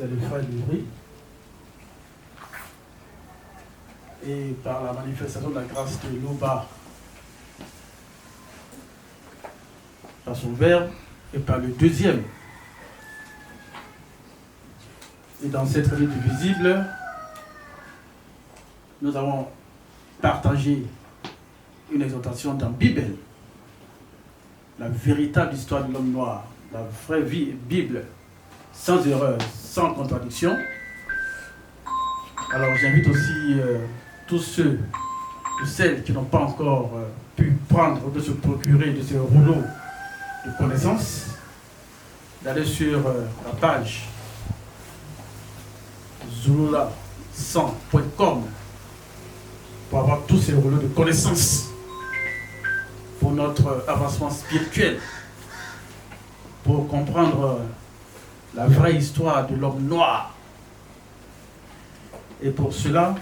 c'est le frère Léry. Et par la manifestation de la grâce de l'Oba, par son verbe, et par le deuxième. Et dans cette réunion du visible, nous avons partagé une exhortation dans la Bible, la véritable histoire de l'homme noir, la vraie vie, Bible, sans erreur, sans contradiction. Alors j'invite aussi tous ceux ou celles qui n'ont pas encore pu prendre, de se procurer de ces rouleaux de connaissances, d'aller sur la page zulula100.com pour avoir tous ces rouleaux de connaissances pour notre avancement spirituel, pour comprendre la vraie histoire de l'homme noir. Et pour cela,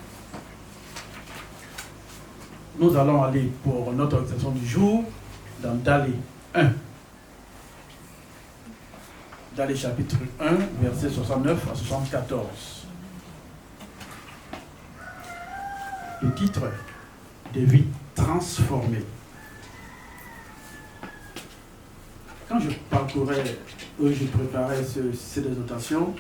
nous allons aller pour notre expression du jour dans Dalé 1. Dalé chapitre 1, versets 69 à 74. Le titre, des vies transformées. Quand je parcourais, je préparais ces exhortations,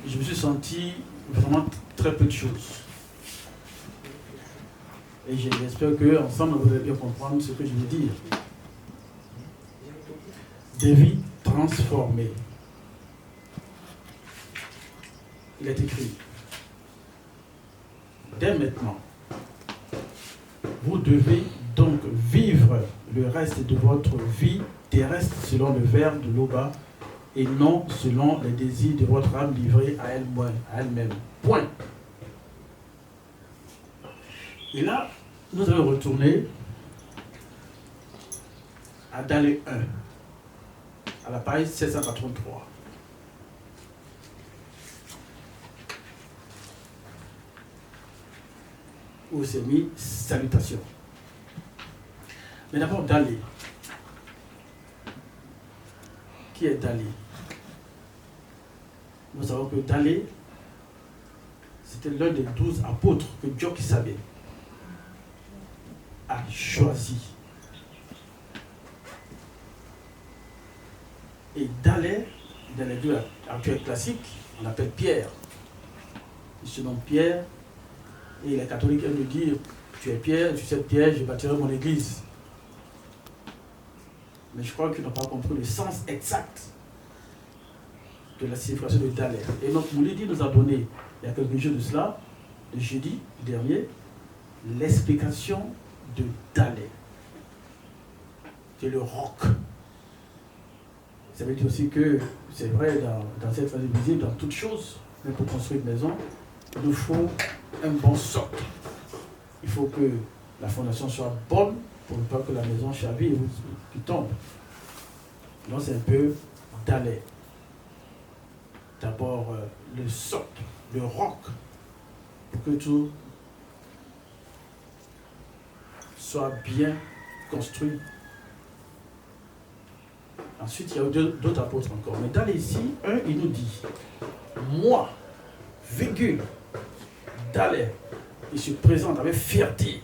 je me suis senti vraiment très peu de choses. Et j'espère qu'ensemble, vous allez bien comprendre ce que je veux dire. Des vies transformées. Il est écrit, dès maintenant, vous devez donc vivre le reste de votre vie terrestre selon le verbe de l'Oba et non selon les désirs de votre âme livrée à elle-même. Point. Et là, nous allons retourner à Dalé 1, à la page 783. Où c'est mis salutation. Mais d'abord, Dalé. Qui est Dalé? Nous savons que Dalé, c'était l'un des 12 apôtres que Djokisabé a choisi. Et Dalé, dans les deux actuels classiques, on l'appelle Pierre. Il se nomme Pierre, et les catholiques aiment me dire, tu es Pierre, tu sais Pierre, je bâtirai mon église. Mais je crois qu'ils n'ont pas compris le sens exact de la signification de Dalé. Et notre Moulidi nous a donné, il y a quelques jours de cela, le jeudi dernier, l'explication de Dalé. C'est le roc. Ça veut dire aussi que, c'est vrai, dans cette phase visible, dans toute chose, mais pour construire une maison, il nous faut un bon socle. Il faut que la fondation soit bonne pour ne pas que la maison chavire et tombe. Donc c'est un peu Dalé. D'abord le socle, le roc, pour que tout soit bien construit. Ensuite, il y a d'autres apôtres encore. Mais Dalé ici, il nous dit, moi, virgule, Dalé, il se présente avec fierté.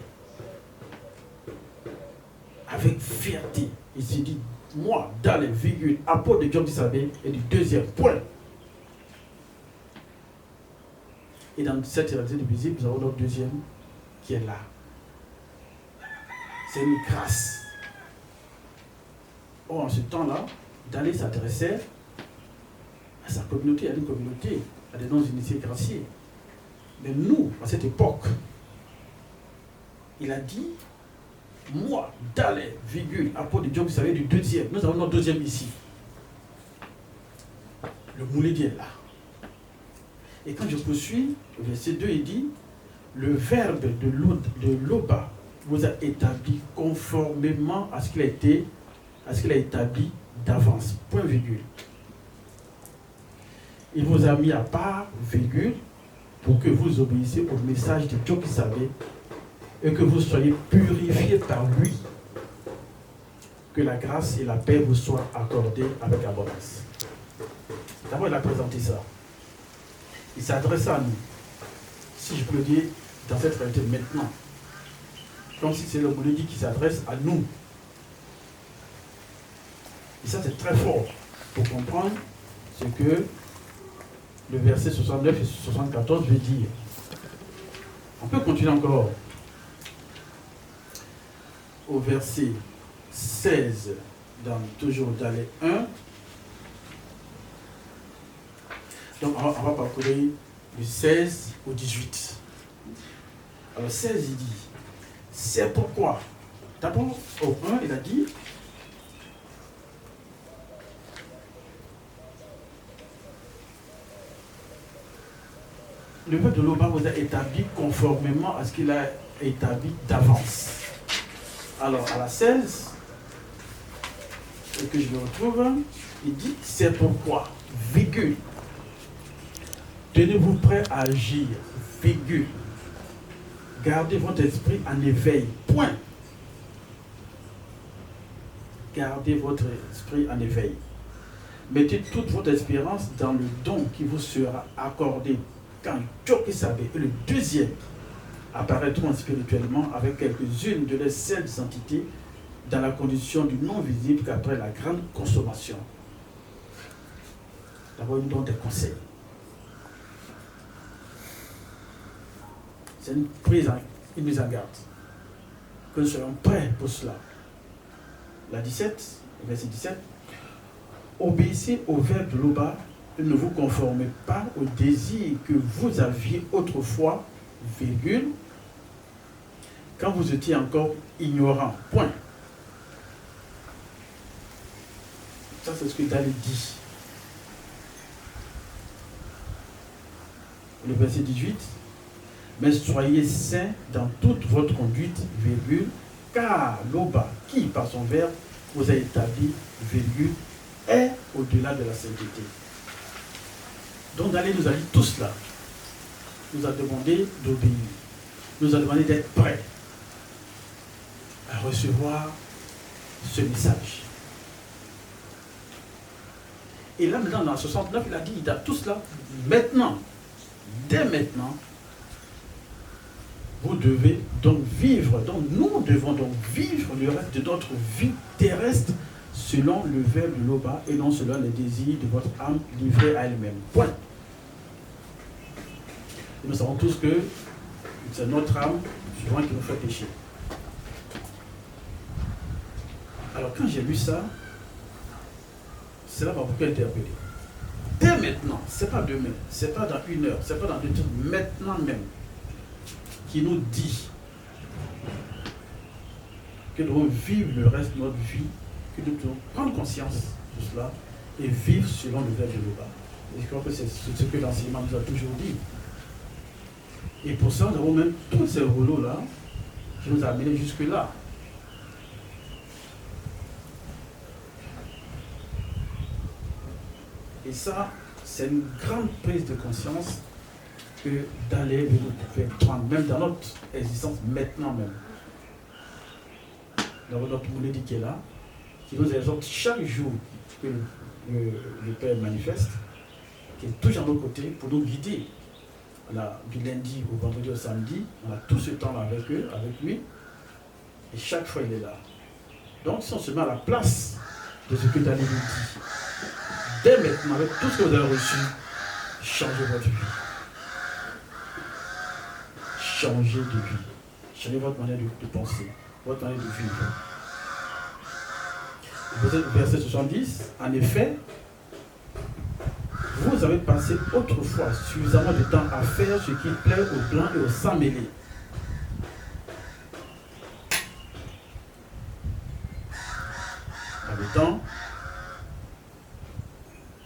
Avec fierté. Il se dit, moi, Dalé, virgule, apôtre de Djokisabé, et du deuxième point. Et dans cette réalité du visible, nous avons notre deuxième qui est là. C'est une grâce. Or, en ce temps-là, Dalé s'adressait à sa communauté, à une communauté, à des non-initiés graciés. Mais nous, à cette époque, il a dit, moi, Dalé, virgule, apôtre de Djokisabé du deuxième. Nous avons notre deuxième ici. Le Moulidi est là. Et quand je poursuis, le verset 2, il dit, le verbe de l'Oba vous a établi conformément à ce qu'il a établi d'avance. Point virgule. Il vous a mis à part, virgule, pour que vous obéissiez au message de Djokisabé et que vous soyez purifiés par lui. Que la grâce et la paix vous soient accordées avec abondance. D'abord, il a présenté ça. Il s'est adressé à nous. Si je peux le dire, dans cette réalité maintenant. Comme si c'est le Mouledi qui s'adresse à nous. Et ça, c'est très fort pour comprendre ce que le verset 69 et 74 veut dire. On peut continuer encore au verset 16, toujours dans les 1. Donc, on va parcourir du 16 au 18. Alors, 16, il dit, c'est pourquoi. D'abord, au 1, il a dit, le peuple de Loba vous a établi conformément à ce qu'il a établi d'avance. Alors, à la 16, et que je le retrouve, il dit, c'est pourquoi, virgule, tenez-vous prêts à agir, virgule, gardez votre esprit en éveil, point. Gardez votre esprit en éveil. Mettez toute votre espérance dans le don qui vous sera accordé quand Tchokisabé et le deuxième apparaîtront spirituellement avec quelques-unes de leurs saintes entités dans la condition du non visible qu'après la grande consommation. D'abord, il nous donne des conseils. C'est une mise en garde. Que nous soyons prêts pour cela. La 17, verset 17. Obéissez au verbe de Loba et ne vous conformez pas aux désirs que vous aviez autrefois, virgule, quand vous étiez encore ignorant. Point. Ça, c'est ce que David dit. Le verset 18. Mais soyez saints dans toute votre conduite, virgule, car Loba, qui par son verbe vous a établi, virgule, est au-delà de la sainteté. Donc David nous a dit tout cela. Nous a demandé d'obéir. Nous a demandé d'être prêts à recevoir ce message. Et là, maintenant, dans 69, il a dit, il a tout cela. Maintenant, dès maintenant, vous devez donc vivre, donc nous devons donc vivre le reste de notre vie terrestre selon le verbe de Loba et non selon les désirs de votre âme livrée à elle-même. Point. Et nous savons tous que c'est notre âme souvent qui nous fait pécher. Alors quand j'ai lu ça, cela m'a beaucoup interpellé. Dès maintenant, c'est pas demain, c'est pas dans une heure, c'est pas dans 2 heures, maintenant même, qui nous dit que nous devons vivre le reste de notre vie, que nous devons prendre conscience de cela et vivre selon le verbe de Loba. Et je crois que c'est ce que l'enseignement nous a toujours dit. Et pour ça, nous avons même tous ces rouleaux-là qui nous a amenés jusque-là. Et ça, c'est une grande prise de conscience que d'aller nous faire prendre, même dans notre existence maintenant même. Dans notre Mouledi qui est là, qui nous exhorte chaque jour que le Père manifeste, qui est toujours à nos côtés pour nous guider. Du lundi au vendredi au samedi, on a tout ce temps-là avec eux, avec lui, et chaque fois il est là. Donc si on se met à la place de ce que Daniel nous dit, dès maintenant, avec tout ce que vous avez reçu, changez votre vie. Changez de vie. Changez votre manière de penser, votre manière de vivre. Verset 70, en effet, vous avez passé autrefois suffisamment de temps à faire ce qui plaît aux blancs et aux sans mêlés. En le temps,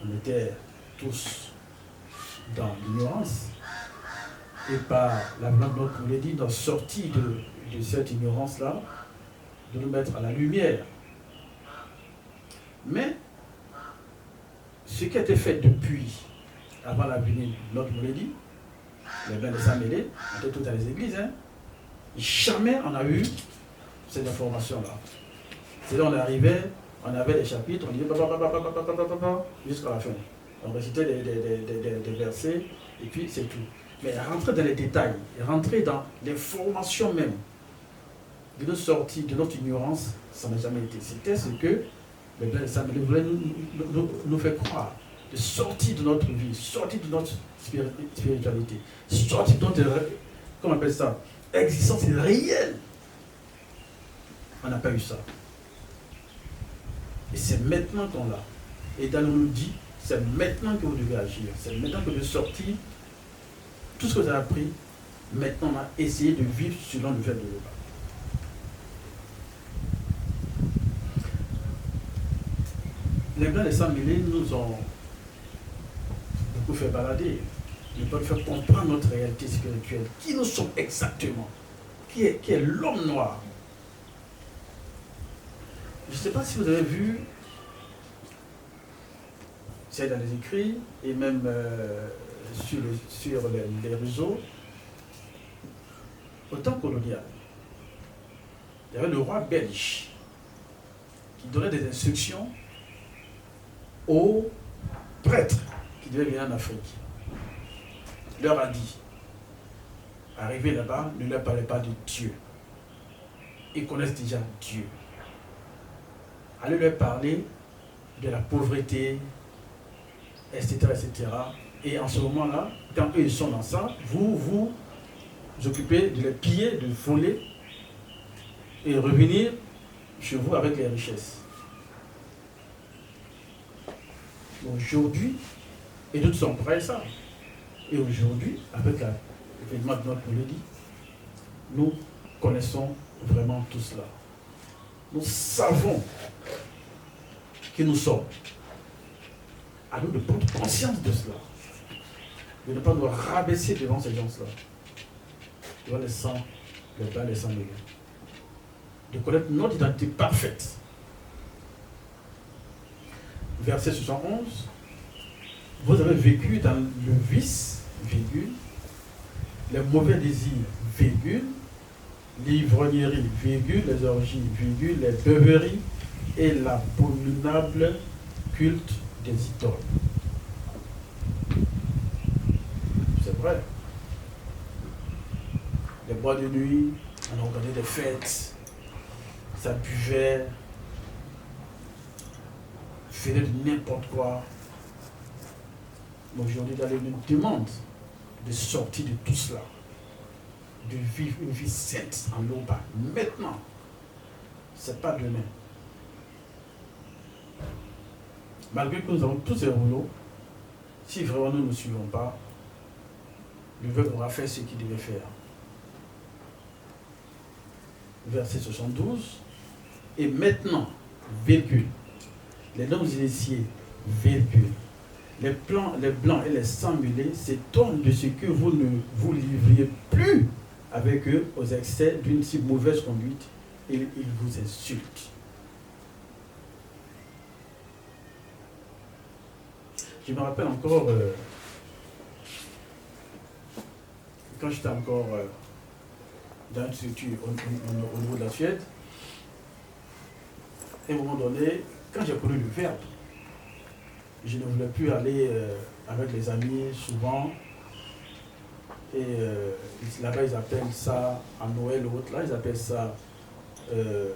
on était tous dans l'ignorance. Et par la blanche de notre Mouledi, dans sortie de cette ignorance-là, de nous mettre à la lumière. Mais ce qui a été fait depuis, avant la venue de notre Mouledi, les blancs de Saint-Mêlé, on était tous dans les églises, hein. Jamais on a eu cette information-là. C'est là on arrivait, on avait les chapitres, on disait jusqu'à la fin. On récitait des versets, et puis c'est tout. Mais rentrer dans les détails, rentrer dans les formations même, de notre sortie, de notre ignorance, ça n'a jamais été. C'était ce que le Père Samuel voulait nous faire croire. De sortir de notre vie, sortir de notre spiritualité, sortir de notre, comment on appelle ça, existence réelle. On n'a pas eu ça. Et c'est maintenant qu'on l'a. Et dans nous dit, c'est maintenant que vous devez agir. C'est maintenant que vous devez sortir tout ce que vous avez appris. Maintenant, on a essayé de vivre selon le verbe de l'Évangile. Les blancs des 100 000 nous ont beaucoup fait balader. Ils peuvent faire comprendre notre réalité spirituelle. Qui nous sommes exactement? Qui est l'homme noir? Je ne sais pas si vous avez vu, c'est dans les écrits et même sur les réseaux, au temps colonial, il y avait le roi belge qui donnait des instructions aux prêtres qui devaient venir en Afrique. Il leur a dit, arrivez là-bas, ne leur parlez pas de Dieu. Ils connaissent déjà Dieu. Allez leur parler de la pauvreté, etc., etc. Et en ce moment-là, quand eux ils sont dans ça, vous vous occupez de les piller, de voler et revenir chez vous avec les richesses. Aujourd'hui, et nous sommes prêts à ça. Et aujourd'hui, avec l'événement de notre mélodie, nous connaissons vraiment tout cela. Nous savons qui nous sommes. À nous de prendre conscience de cela. De ne pas nous rabaisser devant ces gens-là. Devant les sangs, les bas, les sangs millions. De connaître notre identité parfaite. Verset 71. Vous avez vécu dans le vice, virgule, les mauvais désirs, virgule, l'ivrognerie, virgule, les orgies, virgule, les beuveries et l'abominable culte des idoles. C'est vrai. Les bois de nuit, on a organisé des fêtes, ça buvait, faisait de n'importe quoi. Aujourd'hui, d'aller nous demande de sortir de tout cela, de vivre une vie sainte en Loba. Maintenant, c'est pas demain. Malgré que nous avons tous ces rouleaux, si vraiment nous ne suivons pas, le veuve aura fait ce qu'il devait faire. Verset 72. Et maintenant, virgule, les noms initiés, virgule, les blancs et les sang-mêlés s'étonnent de ce que vous ne vous livriez plus avec eux aux excès d'une si mauvaise conduite et ils vous insultent. Je me rappelle encore, quand j'étais encore dans une structure au niveau de la Suède, à un moment donné, quand j'ai connu le verbe, je ne voulais plus aller avec les amis souvent. Et là-bas, ils appellent ça, à Noël ou autre, là, ils appellent ça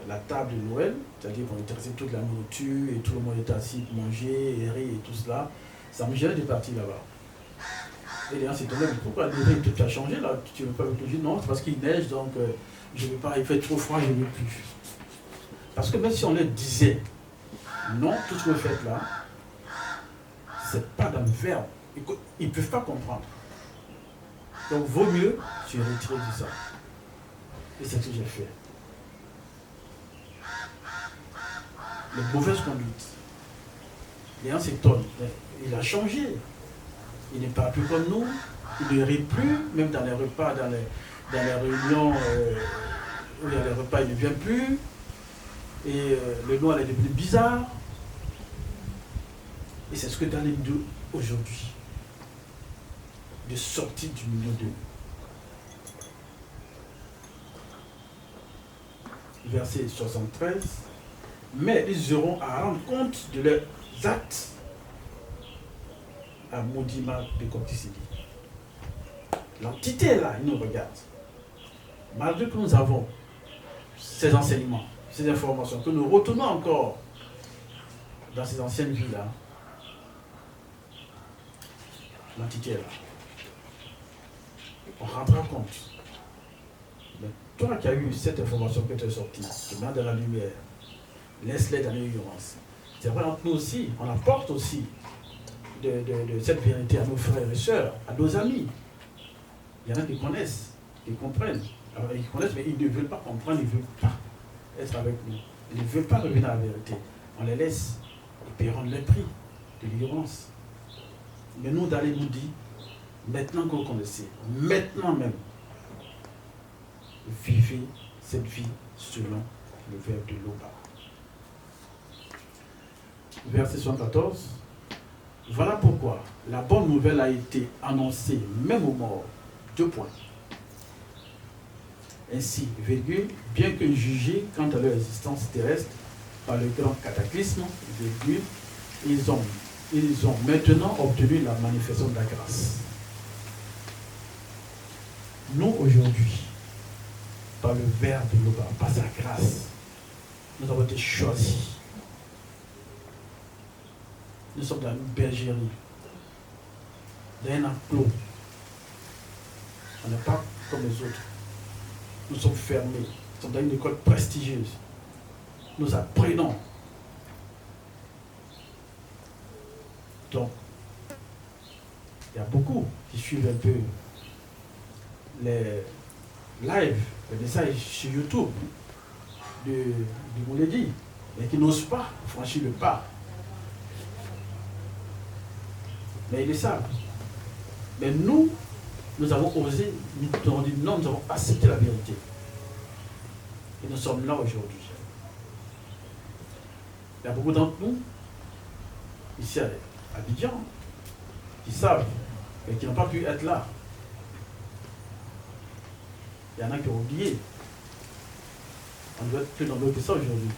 la table de Noël. C'est-à-dire qu'on intéressait toute la nourriture et tout le monde était assis pour manger, et rire et tout cela. Ça me gênait de partir là-bas. Et les gens s'étonnaient, pourquoi tu as changé là? Tu ne veux pas me dire non, c'est parce qu'il neige, donc je ne veux pas, il fait trop froid, je ne veux plus. Parce que même si on leur disait, non, tout ce que vous faites là, c'est pas dans le verbe. Ils ne peuvent pas comprendre. Donc, vaut mieux se retirer de ça. Et c'est ce que j'ai fait. Les mauvaises conduites. Les gens s'étonnent. Il a changé. Il n'est pas plus comme nous. Il ne rit plus, même dans les repas, dans les réunions où il y a les repas, il ne vient plus. Et le noir est devenu bizarre. Et c'est ce que dans les deux aujourd'hui. De sortir du milieu d'eux. Verset 73. Mais ils auront à rendre compte de leurs actes à Maudima de Copticidi. L'entité est là, il nous regarde. Malgré que nous avons ces enseignements, ces informations, que nous retournons encore dans ces anciennes vies-là, l'entité est là. On rendra compte. Mais toi qui as eu cette information que tu as sortie, tu mets de la lumière, laisse-les dans l'ignorance. C'est vrai, entre nous aussi, on apporte aussi de cette vérité à nos frères et sœurs, à nos amis. Il y en a qui connaissent, qui comprennent. Alors, ils connaissent, mais ils ne veulent pas comprendre, ils ne veulent pas être avec nous. Ils ne veulent pas revenir à la vérité. On les laisse et paieront le prix de l'ignorance. Mais nous, d'aller nous dit, maintenant que vous connaissez, maintenant même, vivez cette vie selon le verbe de Loba. Verset 74. Voilà pourquoi la bonne nouvelle a été annoncée même aux morts. 2 points. Ainsi, virgule, bien que jugés quant à leur existence terrestre par le grand cataclysme, virgule, ils ont maintenant obtenu la manifestation de la grâce. Nous, aujourd'hui, par le verbe de Loba, par sa grâce, nous avons été choisis. Nous sommes dans une bergerie, dans un enclos. On n'est pas comme les autres. Nous sommes fermés. Nous sommes dans une école prestigieuse. Nous apprenons. Donc, il y a beaucoup qui suivent un peu les lives, les messages sur YouTube du Mouledi, mais qui n'osent pas franchir le pas. Mais ils le savent. Mais nous avons osé, nous avons dit non, nous avons accepté la vérité. Et nous sommes là aujourd'hui. Il y a beaucoup d'entre nous, ici à Abidjan, qui savent, mais qui n'ont pas pu être là. Il y en a qui ont oublié. On doit être plus nombreux que ça aujourd'hui.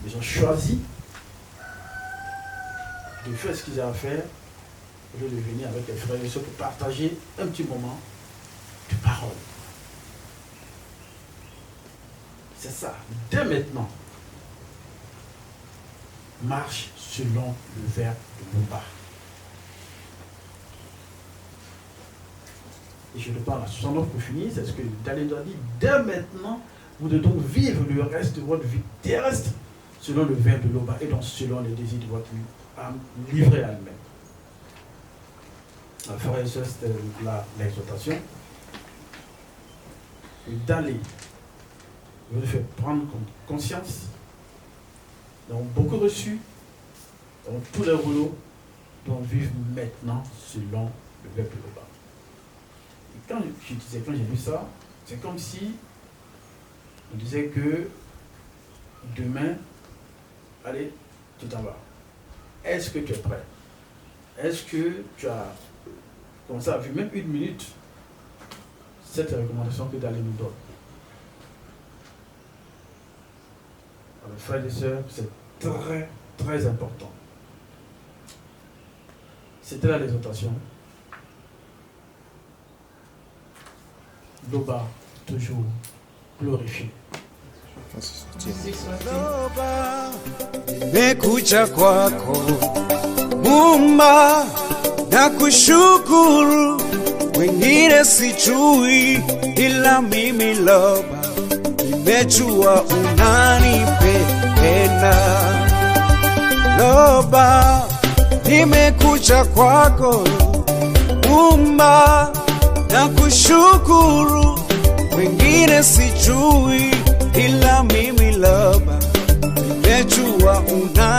Ils ont choisi de faire ce qu'ils ont à faire, au lieu de venir avec les frères et sœurs pour partager un petit moment de parole. C'est ça. Dès maintenant, marche selon le verbe de Loba. Et je le parle à 69 pour finir, c'est ce que Daniel a dit. Dès maintenant, vous devez donc vivre le reste de votre vie terrestre selon le verbe de Loba et donc selon les désirs de votre âme livrée à elle-même. Alors, frère et sœur, c'était l'exhortation. Et d'aller, vous devez faire prendre conscience. Donc, beaucoup reçus, donc tous les rouleaux doivent vivre maintenant selon le verbe de Loba. Et quand j'ai lu ça, c'est comme si on disait que demain, allez, tu t'en vas. Est-ce que tu es prêt? Est-ce que tu as commencé à vivre même 1 minute cette recommandation que Dalé nous donne? Alors, frères et sœurs, c'est très, très important. C'était la l'exhortation. Loba, toujours glorifié. Loba, nimekuja kwako Muumba, na kushukuru, wengine sijui, ila mimi Loba nimejua unanipenda. Loba, nimekuja kwako Muumba, na kushukuru, wengine sijui, ila mimi Loba nimejua unanipenda.